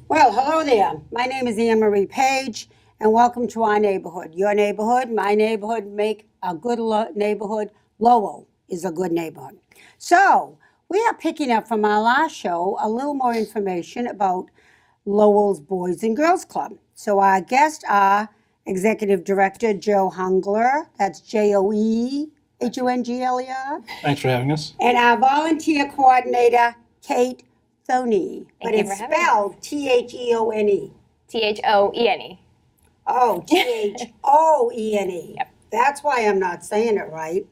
Well, hello there. My name is Anne Marie Page, and welcome to our neighborhood. Your neighborhood, my neighborhood, make a good neighborhood. Lowell is a good neighborhood. So, we are picking up from our last show a little more information about Lowell's Boys and Girls Club. So, our guests are Executive Director Joe Hungler, that's Joehungler, Thanks for having us. and our volunteer coordinator, Kate Thone. But you it's for having spelled Theone. Thone. Oh, Thone. Yep. That's why I'm not saying it right.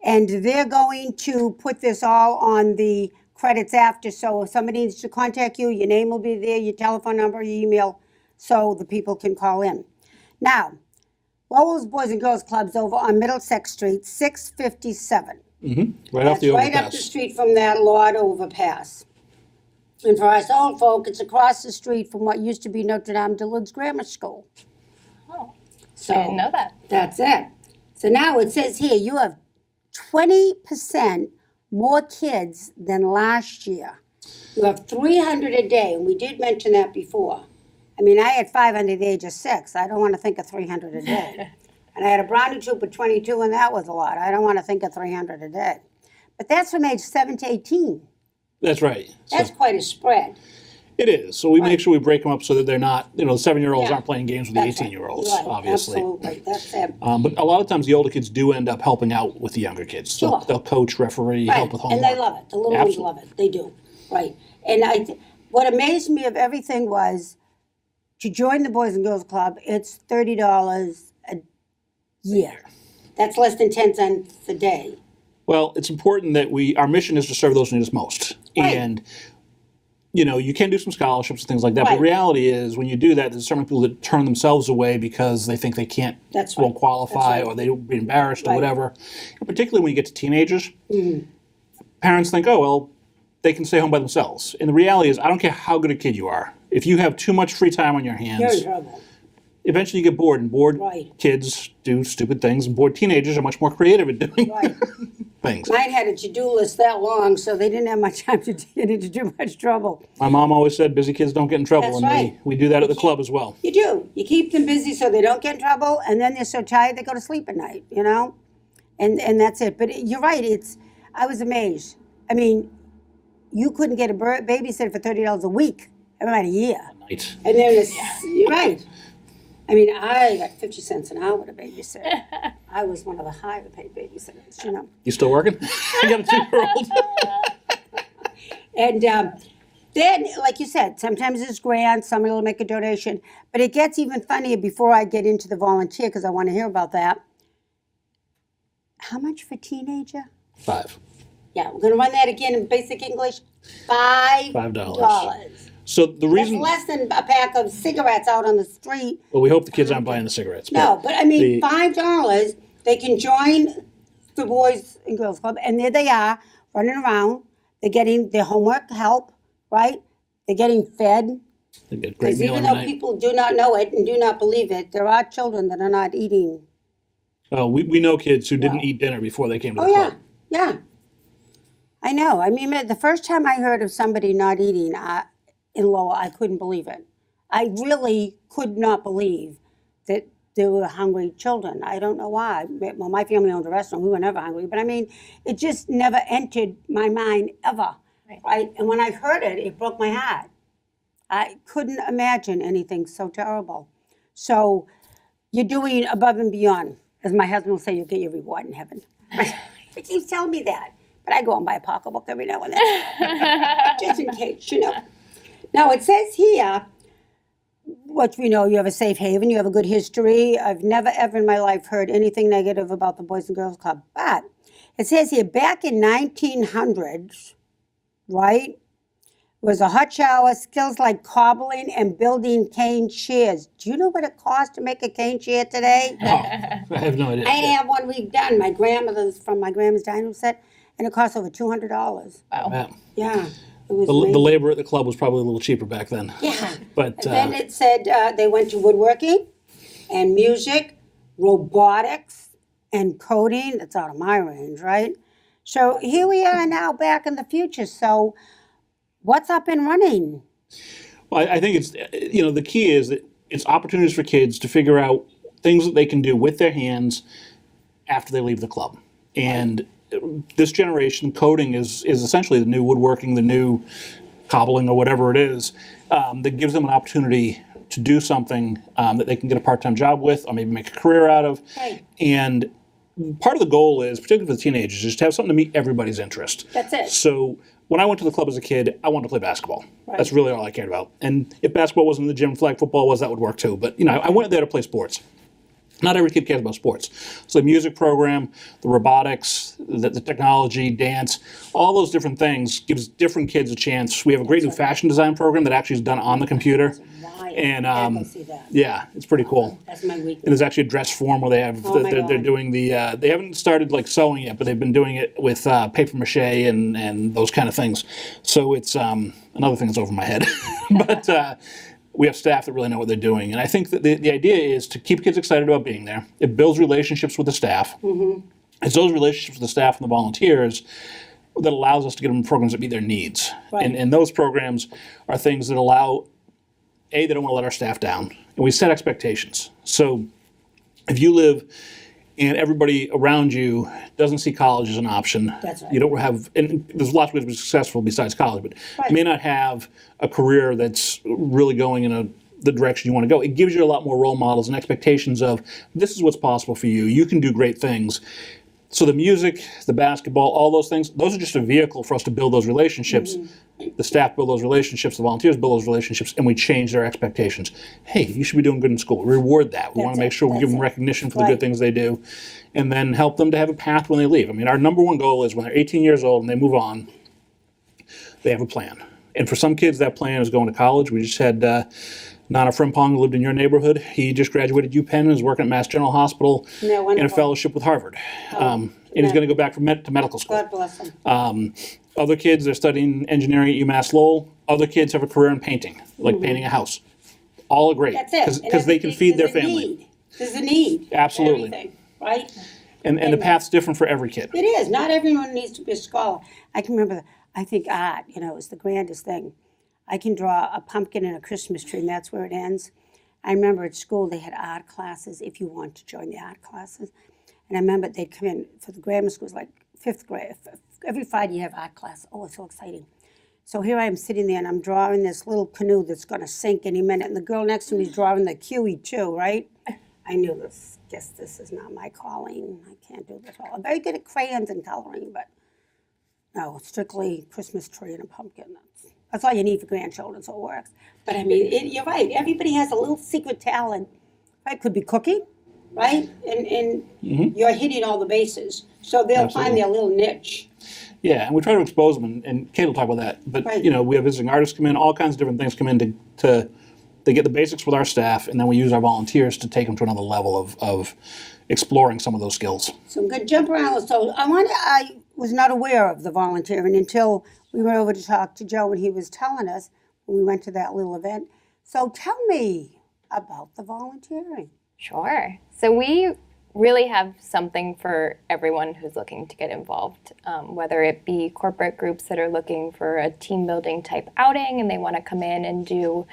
And they're going to put this all on the credits after. So if somebody needs to contact you, your name will be there, your telephone number, your email, so the people can call in. Now, Lowell's Boys and Girls Club's over on Middlesex Street, 657. Right off That's the right up the overpass. street from that Lord overpass. And for us old folk, it's across the street from what used to be Notre Dame de Lodz Grammar School. Oh, So I didn't know that. that's it. So now it says here you have 20% more kids than last year. You have 300 a day, and we did mention that before. I mean, I had 500 at the age of 6. I don't want to think of 300 a day. And I had a brownie troop of 22, and that was a lot. I don't want to think of 300 a day. But that's from age 7 to 18. That's right. That's So quite a spread. it is. So we make sure we break them up so that they're not, the 7-year-olds Yeah. aren't playing games with the That's right. 18-year-olds, Right, obviously. Absolutely, that's it. But a lot of times the older kids do end up helping out with the younger kids. So Sure. they'll coach, referee, Right, help with homework. and they love it. The little Absolutely. ones love it. They do. Right. And what amazed me of everything was to join the Boys and Girls Club, it's $30 a year. That's less than 10 cents a day. Well, it's important that our mission is to serve those who need us most. Right. And, you can do some scholarships and things like that. But Right. the reality is when you do that, there's certain people that turn themselves away because they think they can't, That's right. won't qualify, That's right. or they'll be embarrassed or Right. whatever. And particularly when you get to teenagers, Mm-hmm. parents think, oh, well, they can stay home by themselves. And the reality is, I don't care how good a kid you are. If you have too much free time on your You're in hands, trouble. eventually you get bored. And bored Right. kids do stupid things, and bored teenagers are much more creative at doing Right. things. Mine had a to-do list that long, so they didn't have much time to get into too much trouble. My mom always said, busy kids don't get in trouble. That's and right. we do that at the club as well. You do. You keep them busy so they don't get in trouble, and then they're so tired they go to sleep at night, And that's it. But you're right. I was amazed. I mean, you couldn't get a babysitter for $30 a week, never mind a year. Night. And then you're right. I mean, I got 50 cents an hour to babysit. I was one of the higher paid babysitters. You still working? I got a 2-year-old. And then, like you said, sometimes it's grants, somebody will make a donation. But it gets even funnier before I get into the volunteer, because I want to hear about that. How much for teenager? 5. Yeah, we're going to run that again in basic English. $5. $5. So the That's reason, less than a pack of cigarettes out on the street. well, we hope the kids aren't buying the cigarettes. No, but I mean, the- $5, they can join the Boys and Girls Club, and there they are, running around. They're getting their homework help, right? They're getting fed. They get a great Because meal even every though night. people do not know it and do not believe it, there are children that are not eating. Oh, we know kids who didn't Wow. eat dinner before they came to Oh, the yeah, club. yeah. I know. I mean, the first time I heard of somebody not eating in Lowell, I couldn't believe it. I really could not believe that there were hungry children. I don't know why. Well, my family owned a restaurant. We were never hungry. But I mean, it just never entered my mind ever, right? And when I heard it, it broke my heart. I couldn't imagine anything so terrible. So you're doing above and beyond. As my husband will say, you'll get your reward in heaven. He keeps telling me that. But I go and buy a pocketbook every now and then, just in case, Now, it says here, what we know, you have a safe haven, you have a good history. I've never, ever in my life heard anything negative about the Boys and Girls Club. But it says here, back in 1900s, right, was a hot shower, skills like cobbling and building cane chairs. Do you know what it costs to make a cane chair today? Oh, I have no idea. I have one redone. My grandmother's from my grandma's dining room set, and it cost over $200. Wow. Yeah. Yeah, it was The amazing. labor at the club was probably a little cheaper back then. Yeah. But And then it said they went to woodworking and music, robotics, and coding. That's out of my range, right? So here we are now back in the future. So what's up and running? Well, I think it's, the key is that it's opportunities for kids to figure out things that they can do with their hands after they leave the club. And this generation, coding is essentially the new woodworking, the new cobbling, or whatever it is, that gives them an opportunity to do something that they can get a part-time job with, or maybe make a career out of. Right. And part of the goal is, particularly for the teenagers, is to have something to meet everybody's interest. That's it. So when I went to the club as a kid, I wanted to play basketball. Right. That's really all I cared about. And if basketball wasn't in the gym, flag football was, that would work too. But I went there to play sports. Not every kid cares about sports. So the music program, the robotics, the technology, dance, all those different things gives different kids a chance. We have a great new fashion design program that actually is done on the computer. Right. And I gotta go see that. yeah, it's pretty cool. That's my And weakness. there's actually a dress form where they have Oh my they're God. doing the they haven't started like sewing yet, but they've been doing it with paper mache and those kind of things. So it's another thing that's over my head, but we have staff that really know what they're doing, and I think that the idea is to keep kids excited about being there. It builds relationships with the staff. Mm-hmm. It's those relationships with the staff and the volunteers that allows us to get them programs that meet their needs, Right. and those programs are things that allow. They don't want to let our staff down, and we set expectations. So if you live and everybody around you doesn't see college as an option, That's right. you don't have, and there's lots of ways to be successful besides college, but Right. you may not have a career that's really going in the direction you want to go. It gives you a lot more role models and expectations of this is what's possible for you. You can do great things. So the music, the basketball, all those things, those are just a vehicle for us to build those relationships. Mm-hmm. The staff build those relationships, the volunteers build those relationships, and we change their expectations. Hey, you should be doing good in school. We reward that. We want That's to make it. sure we give That's them it. recognition for the Right. good things they do, and then help them to have a path when they leave. I mean, our number one goal is when they're 18 years old and they move on, they have a plan. And for some kids, that plan is going to college. We just had Nana Frimpong, who lived in your neighborhood. He just graduated UPenn and is working at Mass General Hospital Yeah, in a wonderful. fellowship with Harvard. And he's going to go back to medical school. God bless them. Other kids are studying engineering at UMass Lowell. Other kids have a career in painting, like painting a house. All are great Mm-hmm. That's it. because they can feed their family. There's a need. for Absolutely. everything, right? And the path's different for every kid. It is. Not everyone needs to be a scholar. I can remember, I think art, is the grandest thing. I can draw a pumpkin and a Christmas tree, and that's where it ends. I remember at school they had art classes if you want to join the art classes. And I remember they'd come in for the grammar schools, like fifth grade. Every Friday you have art class. Oh, it's so exciting. So here I am sitting there, and I'm drawing this little canoe that's going to sink any minute. And the girl next to me is drawing the kiwi too, right? I knew this. Guess this is not my calling. I can't do this all. I'm very good at crayons and coloring, but no, strictly Christmas tree and a pumpkin. That's all you need for grandchildren, so it works. But I mean, you're right. Everybody has a little secret talent. Right? Could be cooking, right? And you're hitting all the bases. So they'll find their little niche. Yeah, and we try to expose them, and Kate will talk about that. But Right. we have visiting artists come in, all kinds of different things come in to they get the basics with our staff, and then we use our volunteers to take them to another level of exploring some of those skills. Some good jump around. So I was not aware of the volunteering until we went over to talk to Joe, and he was telling us when we went to that little event. So tell me about the volunteering. Sure. So we really have something for everyone who's looking to get involved, whether it be corporate groups that are looking for a team building type outing and they want to come in and do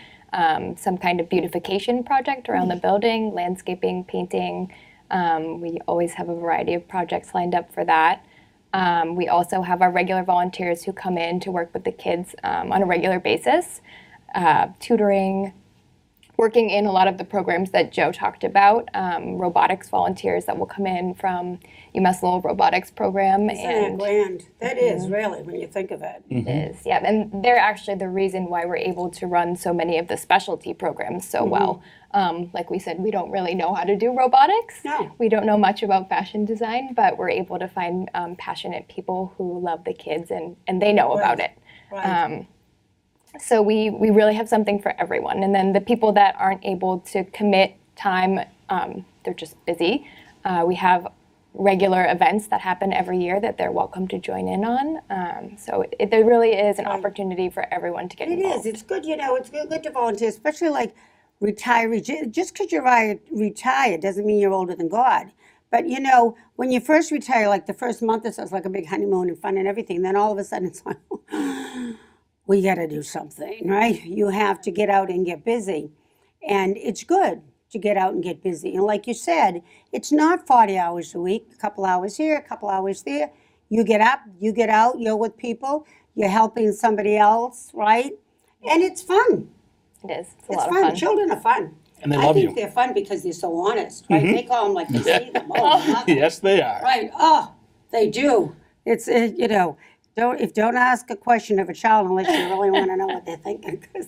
some kind of beautification project around the building, landscaping, painting. We always have a variety of projects lined up for that. We also have our regular volunteers who come in to work with the kids on a regular basis, tutoring, working in a lot of the programs that Joe talked about, robotics volunteers that will come in from UMass Lowell robotics program. Isn't that grand? That is really, when you think of it. It is, yeah, and they're actually the reason why we're able to run so many of the specialty programs so well. Like we said, we don't really know how to do robotics. No. We don't know much about fashion design, but we're able to find passionate people who love the kids and they know about it. Right. So we really have something for everyone. And then the people that aren't able to commit time, they're just busy. We have regular events that happen every year that they're welcome to join in on. So there really is an opportunity for everyone to get It involved. is. It's good, it's good to volunteer, especially like retirees. Just because you're retired doesn't mean you're older than God. But when you first retire, like the first month or so, it's like a big honeymoon and fun and everything. Then all of a sudden it's like, we got to do something, right? You have to get out and get busy. And it's good to get out and get busy. And like you said, it's not 40 hours a week, a couple hours here, a couple hours there. You get up, you get out, you're with people, you're helping somebody else, right? And it's fun. It is. It's a It's lot fun. of fun. Children are fun. And they I love think you. they're fun because they're so honest, right? They call them like they see them. Oh, mother. Yes, they are. Right. Oh, they do. It's, don't ask a question of a child unless you really want to know what they're thinking, because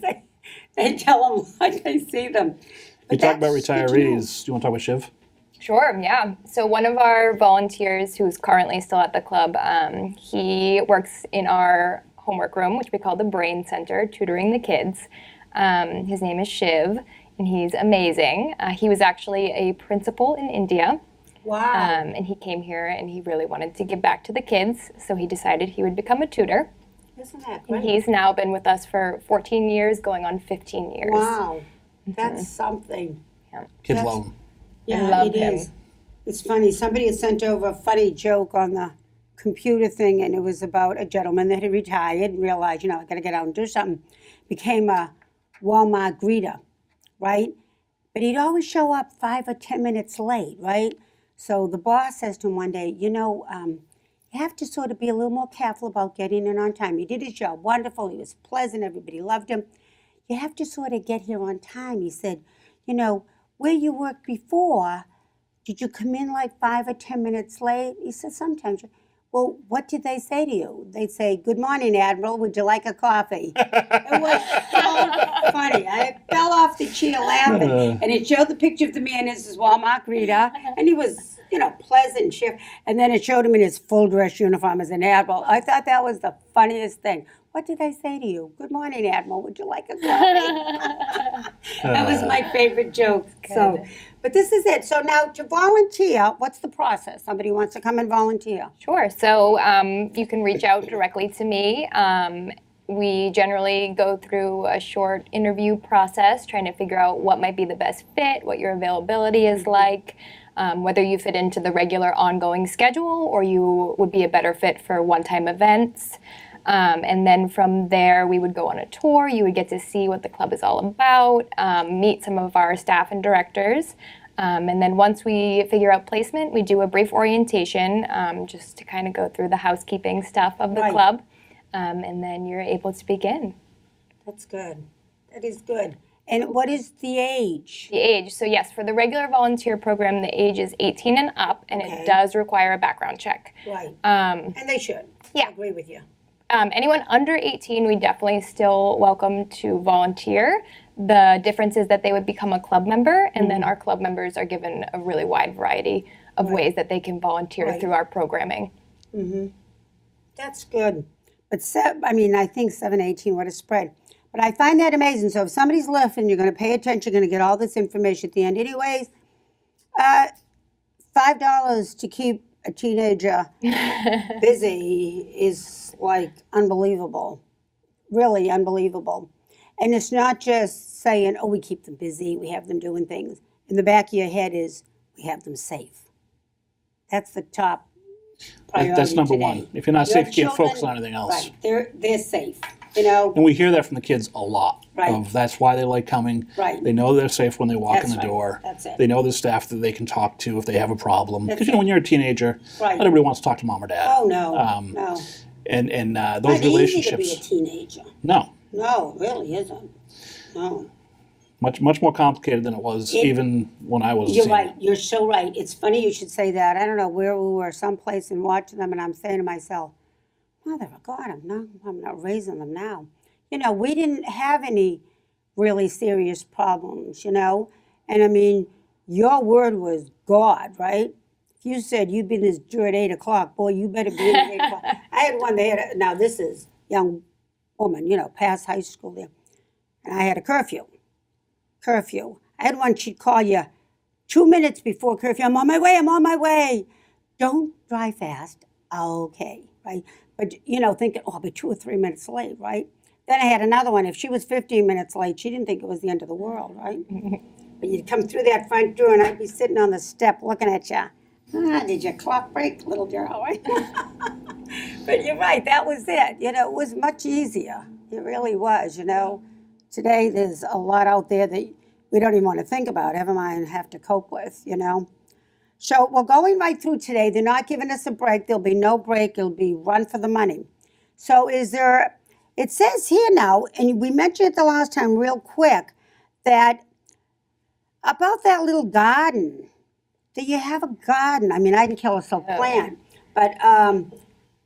they tell them like they see them. You But talk about that's good to know. retirees. Do you want to talk about Shiv? Sure, yeah. So one of our volunteers who's currently still at the club, he works in our homework room, which we call the Brain Center, tutoring the kids. His name is Shiv, and he's amazing. He was actually a principal in India, Wow. and he came here and he really wanted to give back to the kids, so he decided he would become a tutor. Isn't that And great? he's now been with us for 14 years, going on 15 years. Wow. That's something. Kids That's- love them. Yeah, love it him. is. It's funny. Somebody had sent over a funny joke on the computer thing, and it was about a gentleman that had retired and realized, I got to get out and do something. Became a Walmart greeter, right? But he'd always show up 5 or 10 minutes late, right? So the boss says to him one day, you have to sort of be a little more careful about getting in on time. He did his job wonderful. He was pleasant. Everybody loved him. You have to sort of get here on time. He said, where you worked before, did you come in like 5 or 10 minutes late? He said, sometimes. Well, what did they say to you? They'd say, good morning, Admiral. Would you like a coffee? It was so funny. I fell off the chair laughing. And it showed the picture of the man as his Walmart greeter. And he was, pleasant, cheerful. And then it showed him in his full dress uniform as an Admiral. I thought that was the funniest thing. What did they say to you? Good morning, Admiral. Would you like a coffee? That was my favorite joke. So, but this is it. So now to volunteer, what's the process? Somebody wants to come and volunteer. Sure. So you can reach out directly to me. We generally go through a short interview process, trying to figure out what might be the best fit, what your availability is like, whether you fit into the regular ongoing schedule or you would be a better fit for one-time events. And then from there, we would go on a tour. You would get to see what the club is all about, meet some of our staff and directors. And then once we figure out placement, we do a brief orientation just to kind of go through the housekeeping stuff of the Right. club. And then you're able to begin. That's good. That is good. And what is the age? The age, so yes, for the regular volunteer program, the age is 18 and up, and Okay. it does require a background check. Right. And they should. yeah. I agree with you. Anyone under 18, we definitely still welcome to volunteer. The difference is that they would become a club member, and then our club members are given a really wide variety of ways that they can volunteer Right. through our programming. That's good. But I think 718, what a spread. But I find that amazing. So if somebody's listening, you're going to pay attention, you're going to get all this information at the end. Anyways, $5 to keep a teenager busy is like unbelievable, really unbelievable. And it's not just saying, we keep them busy, we have them doing things. In the back of your head is, we have them safe. That's the top priority That's number today. one. If you're not Your safe, you can't children- focus on anything else. Right, they're safe, And we hear that from the kids a lot. Right. That's why they like coming. Right. They know they're safe when they walk That's in the right. door. That's it. They know the staff that they can talk to if they have a problem. That's Because when you're a teenager, Right. not everybody wants to talk to mom or dad. Oh, no, no. And those Not easy to relationships. be a teenager. No, No, it really isn't. No. much more complicated than it was even when I was. a You're senior. right. You're so right. It's funny you should say that. I don't know where we were, someplace, and watching them, and I'm saying to myself, Mother of God, I'm not raising them now. We didn't have any really serious problems, And your word was God, right? If you said you'd be in this due at 8 o'clock, boy, you better be in at 8 o'clock. I had one, now this is young woman, past high school there. And I had a curfew. I had one, she'd call you 2 minutes before curfew. I'm on my way. Don't drive fast. Okay, right? But, thinking, I'll be 2 or 3 minutes late, right? Then I had another one. If she was 15 minutes late, she didn't think it was the end of the world, right? But you'd come through that front door and I'd be sitting on the step looking at you. Did your clock break, little girl, right? But you're right, that was it. It was much easier. It really was, you know. Today, there's a lot out there that we don't even want to think about, never mind have to cope with, you know. So we're going right through today. They're not giving us a break. There'll be no break. It'll be run for the money. So it says here now, and we mentioned it the last time real quick, that about that little garden, that you have a garden. I mean, I can kill a self plant, but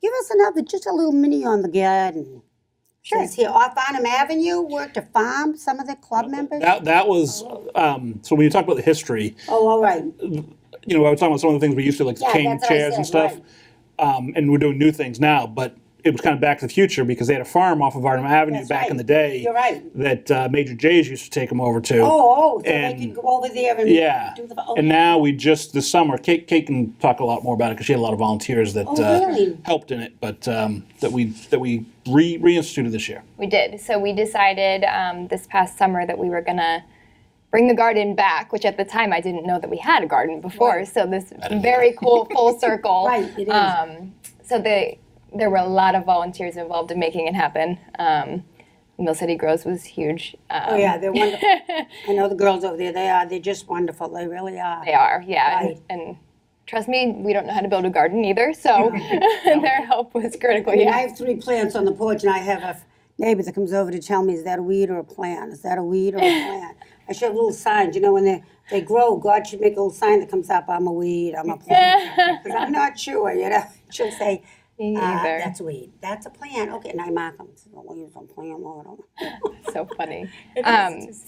give us just a little mini on the garden. Sure. Says here, off Arnhem Avenue, worked a farm, some of the club members. That was, so when you talk about the history, Oh, all right. I was talking about some of the things we used to, like the cane that's what I chairs and said, stuff, and we're doing new things now, but it was kind of back to the future because they had a farm off of Arnhem Avenue That's back right. in the day. You're right. That Major Jays used to take them over to. So and, they could go over there and yeah. do the... And now we just, this summer, Kate can talk a lot more about it because she had a lot of volunteers that really? helped in it, but that we reinstituted this year. We did. So we decided this past summer that we were going to bring the garden back, which at the time I didn't know that we had a garden before. Right. So this very cool full circle. Right, it is. So there were a lot of volunteers involved in making it happen. Mill City Grows was huge. Oh yeah, they're wonderful. I know the girls over there. They're just wonderful. They really are. They are, yeah. Right. And trust me, we don't know how to build a garden either, so their help was critical. I mean, Yeah. I have 3 plants on the porch, and I have a neighbor that comes over to tell me, is that a weed or a plant? Is that a weed or a plant? I show little signs, you know, when they grow, God should make a little sign that comes up, I'm a weed, I'm a plant. Because I'm not sure, you know. She'll say, Me either. that's a weed. That's a plant. Okay, and I mark them. So weeds on plant. Oh, I don't know. So funny.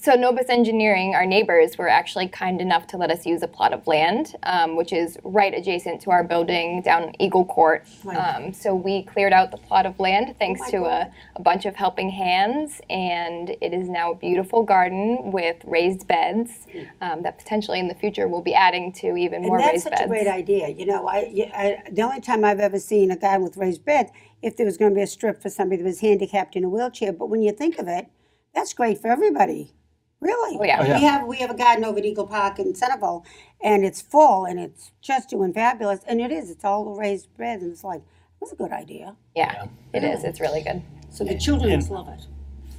So Novus Engineering, our neighbors, were actually kind enough to let us use a plot of land, which is right adjacent to our building down Eagle Court. Right. So we cleared out the plot of land thanks my to God. a bunch of helping hands, and it is now a beautiful garden with raised beds that potentially in the future we'll be adding to even more And that's raised such beds. a great idea. You know, the only time I've ever seen a guy with raised beds, if there was going to be a strip for somebody that was handicapped in a wheelchair. But when you think of it, that's great for everybody. Really. Oh, yeah. Oh, yeah. We have a garden over at Eagle Park in Centerville, and it's full, and it's just doing fabulous. And it is. It's all raised beds, and it's like, that's a good idea. Yeah, it is. It's really good. So the children must love it.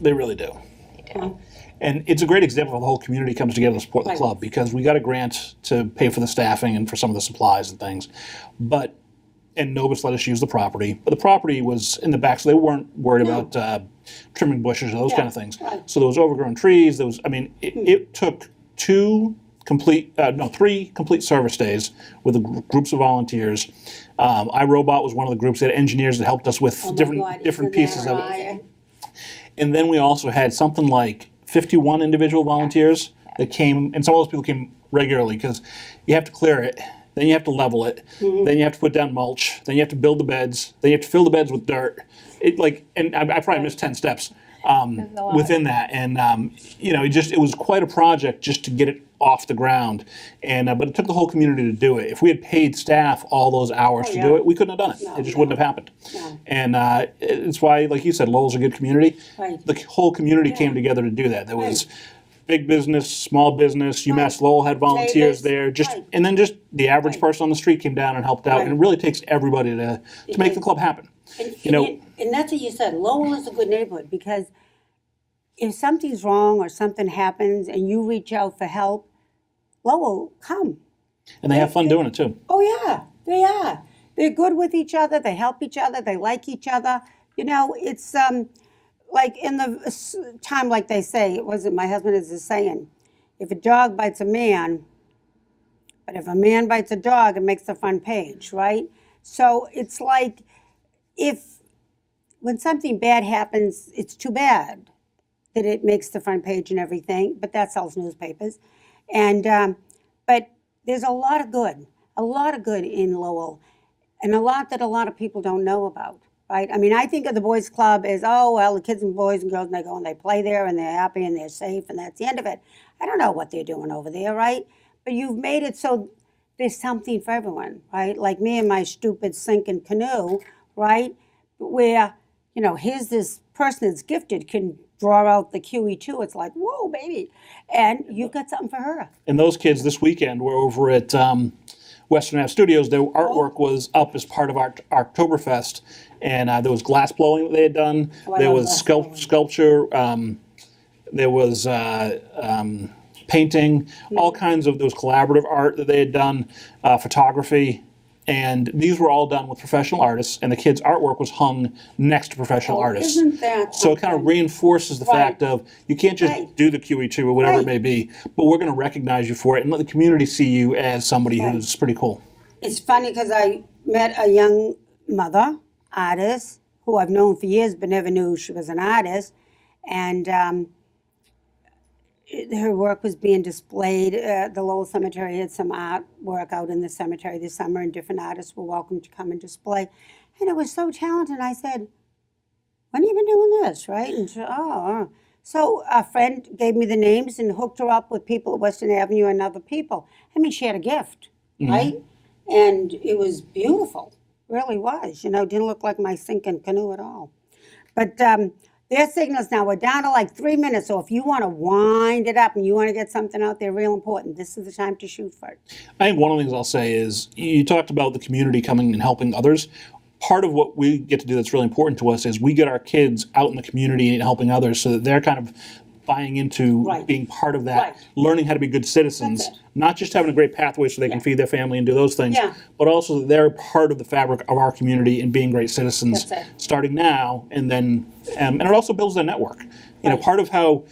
They really do. And it's a great example of how the whole community comes together to support the club because we got a grant to pay for the staffing and for some of the supplies and things. And Novus let us use the property. But the property was in the back, so they weren't worried about trimming bushes or those kind of things. Right. So there was overgrown trees. It took 3 complete service days with groups of volunteers. iRobot was one of the groups. They had engineers that helped us with different pieces of it. And then we also had something like 51 individual volunteers that came, and some of those people came regularly because you have to clear it, then you have to level it, then you have to put down mulch, then you have to build the beds, then you have to fill the beds with dirt. And I probably missed 10 steps within that, and it was quite a project just to get it off the ground. But it took the whole community to do it. If we had paid staff all those hours to do it, we couldn't have done it. It just wouldn't have happened. No. And it's why, like you said, Lowell's a good community. Right. The whole community came together to do that. There was big business, small business. UMass Lowell had volunteers there. And then just the average person on the street came down and helped out. And it really takes everybody to make the club happen. And that's what you said. Lowell is a good neighborhood because if something's wrong or something happens and you reach out for help, Lowell, come. And they have fun doing it too. Oh yeah, they are. They're good with each other. They help each other. They like each other. You know, it's like in the time, like they say, it wasn't my husband is a saying, if a dog bites a man, but if a man bites a dog, it makes the front page, right? So it's like when something bad happens, it's too bad that it makes the front page and everything, but that sells newspapers. And but there's a lot of good in Lowell, and a lot that a lot of people don't know about, right? I mean, I think of the boys' club as, oh, well, the kids and boys and girls, and they go and they play there, and they're happy and they're safe, and that's the end of it. I don't know what they're doing over there, right? But you've made it so there's something for everyone, right? Like me and my stupid sinking canoe, right? Where, here's this person that's gifted can draw out the QE2. It's like, whoa, baby. And you've got something for her. And those kids this weekend were over at Western Ave Studios. Their artwork was up as part of our Oktoberfest. And there was glass blowing that they had done. Oh, I There love was glass blowing. sculpture. There was painting, all kinds of, there was collaborative art that they had done, photography. And these were all done with professional artists, and the kids' artwork was hung next to professional artists. Isn't that So it kind of something? reinforces the fact of you can't just Right. do the QE2 or whatever Right. it may be, but we're going to recognize you for it and let the community see you as somebody who's pretty cool. It's funny because I met a young mother, artist, who I've known for years but never knew she was an artist. And her work was being displayed. The Lowell Cemetery had some artwork out in the cemetery this summer, and different artists were welcome to come and display. And it was so talented. I said, when have you been doing this, right? And she, oh. So a friend gave me the names and hooked her up with people at Western Avenue and other people. I mean, she had a gift, right? And it was beautiful, really was. You know, didn't look like my sinking canoe at all. But their signals now, we're down to like 3 minutes. So if you want to wind it up and you want to get something out there real important, this is the time to shoot for it. I think one of the things I'll say is you talked about the community coming and helping others. Part of what we get to do that's really important to us is we get our kids out in the community and helping others so that they're kind of buying into Right. being part of that, Right. learning how to be good citizens, That's it. not just having a great pathway so they can feed their family and do those things, Yeah. but also that they're part of the fabric of our community and being great citizens That's it. starting now. And then, and it also builds their network. You know, Right. part of how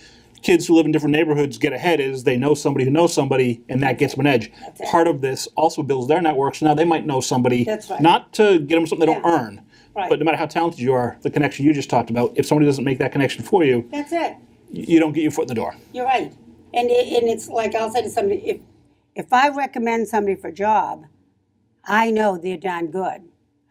kids who live in different neighborhoods get ahead is they know somebody who knows somebody, and that gets them an edge. That's it. Part of this also builds their network, so now they might know somebody, That's right. not to get them something they don't Yeah. earn, Right. but no matter how talented you are, the connection you just talked about, if somebody doesn't make that connection for you, That's it. you don't get your foot in the door. You're right. And it's like I'll say to somebody, if I recommend somebody for a job, I know they're darn good.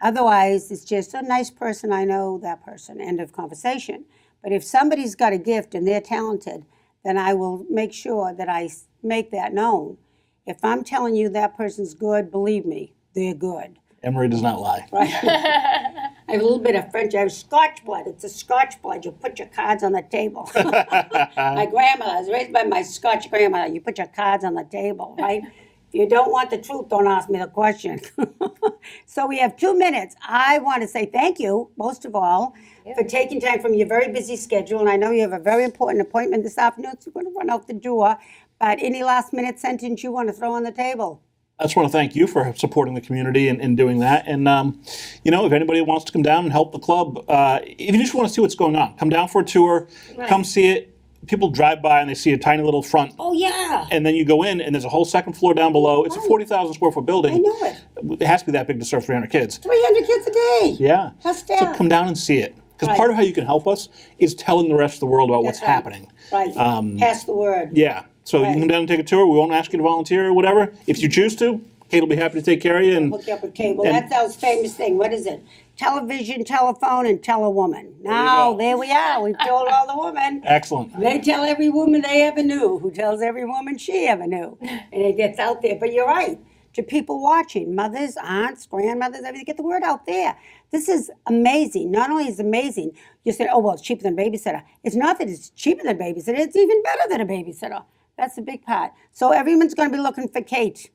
Otherwise, it's just a nice person, I know that person, end of conversation. But if somebody's got a gift and they're talented, then I will make sure that I make that known. If I'm telling you that person's good, believe me, they're good. Emery does not lie. Right? I have a little bit of French. I have Scotch blood. It's a Scotch blood. You put your cards on the table. My grandmother, I was raised by my Scotch grandmother. You put your cards on the table, right? If you don't want the truth, don't ask me the question. So we have 2 minutes. I want to say thank you, most of all, for taking time from your very busy schedule. And I know you have a very important appointment this afternoon, so you're going to run out the door. But any last minute sentence you want to throw on the table? I just want to thank you for supporting the community and doing that. And, you know, if anybody wants to come down and help the club, if you just want to see what's going on, come down for a tour, come see it. People drive by and they see a tiny little front. Oh, yeah. And then you go in and there's a whole second floor down below. It's a 40,000 square foot building. I know it. It has to be that big to serve 300 kids. 300 kids a day. Yeah. Plus So staff. come down and see it. Because Right. part of how you can help us is telling the rest of the world about what's That's right. happening. Right. Pass the word. Yeah. So you Right. can come down and take a tour. We won't ask you to volunteer or whatever. If you choose to, Kate will be happy to take care of you. And Hook you up with cable. And- That's our famous thing. What is it? Television, telephone, and tell a woman. Now, go. there we are. We've told all the women. excellent. They tell every woman they ever knew, who tells every woman she ever knew. And it gets out there. But you're right. To people watching, mothers, aunts, grandmothers, everything, get the word out there. This is amazing. Not only is it amazing, you say, oh, well, it's cheaper than a babysitter. It's not that it's cheaper than a babysitter. It's even better than a babysitter. That's the big part. So everyone's going to be looking for Kate.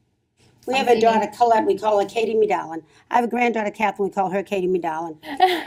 We have a daughter, Colette, we call her Katie Me Darlin. I have a granddaughter, Catherine, we call her Katie Me Darlin.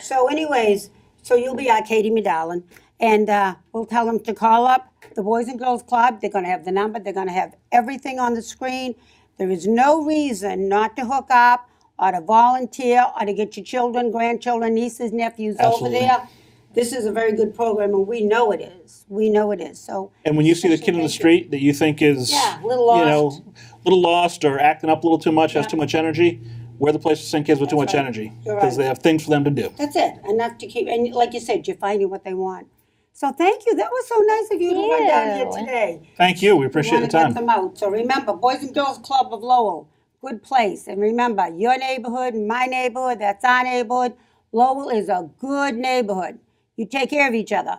So anyways, so you'll be our Katie Me Darlin. And we'll tell them to call up the Boys and Girls Club. They're going to have the number. They're going to have everything on the screen. There is no reason not to hook up or to volunteer or to get your children, grandchildren, nieces, nephews Absolutely. over there. This is a very good program, and we know it is. We know it is. So. And when you see the kid in the street that you think is, Yeah, a little you know, lost. little lost or acting up a little too much, has too much energy, we're the place to send kids with too much right. energy You're because right. they have things for them to do. That's it. Enough to keep, and like you said, you're finding what they want. So thank you. That was so nice of you to run down here you. today. Thank you. We appreciate the Want to time. get them out. So remember, Boys and Girls Club of Lowell, good place. And remember, your neighborhood, my neighborhood, that's our neighborhood. Lowell is a good neighborhood. You take care of each other.